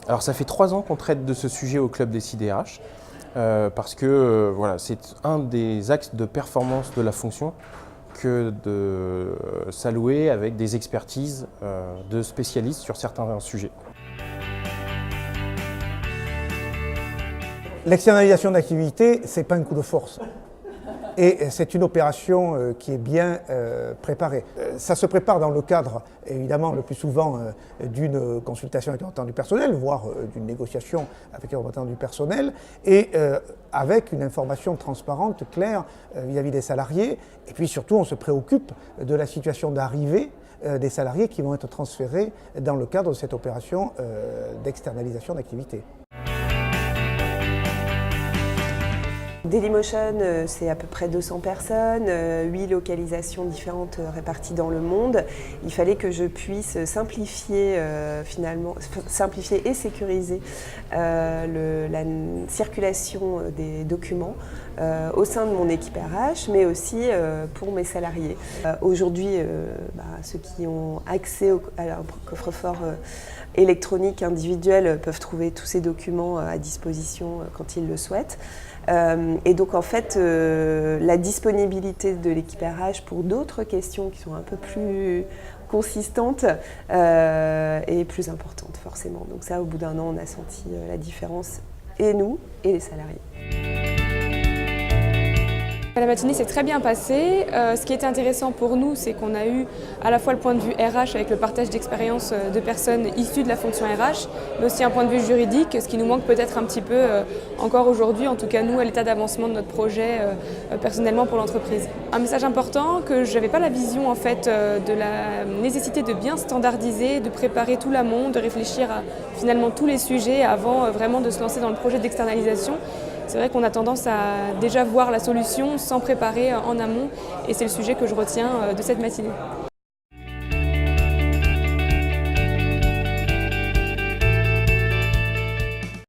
Alors ça fait 3 ans qu'on traite de ce sujet au Club des CDRH, parce que voilà, c'est un des axes de performance de la fonction que de s'allouer avec des expertises de spécialistes sur certains sujets. L'externalisation d'activité, ce n'est pas un coup de force. Et c'est une opération qui est bien préparée. Ça se prépare dans le cadre, évidemment, le plus souvent d'une consultation avec les représentants du personnel, voire d'une négociation avec les représentants du personnel, et avec une information transparente, claire vis-à-vis des salariés. Et puis surtout, on se préoccupe de la situation d'arrivée des salariés qui vont être transférés dans le cadre de cette opération d'externalisation d'activité. Dailymotion, c'est à peu près 200 personnes, 8 localisations différentes réparties dans le monde. Il fallait que je puisse simplifier et sécuriser la circulation des documents au sein de mon équipe RH, mais aussi pour mes salariés. Aujourd'hui, ceux qui ont accès à un coffre-fort électronique individuel peuvent trouver tous ces documents à disposition quand ils le souhaitent. Et donc en fait, la disponibilité de l'équipe RH pour d'autres questions qui sont un peu plus consistantes est plus importante forcément. Donc ça, au bout d'un an, on a senti la différence, et nous, et les salariés. La matinée s'est très bien passée. Ce qui était intéressant pour nous, c'est qu'on a eu à la fois le point de vue RH avec le partage d'expériences de personnes issues de la fonction RH, mais aussi un point de vue juridique, ce qui nous manque peut-être un petit peu encore aujourd'hui, en tout cas nous, à l'état d'avancement de notre projet personnellement pour l'entreprise. Un message important, que je n'avais pas la vision en fait de la nécessité de bien standardiser, de préparer tout l'amont, de réfléchir à finalement tous les sujets avant vraiment de se lancer dans le projet d'externalisation. C'est vrai qu'on a tendance à déjà voir la solution sans préparer en amont, et c'est le sujet que je retiens de cette matinée.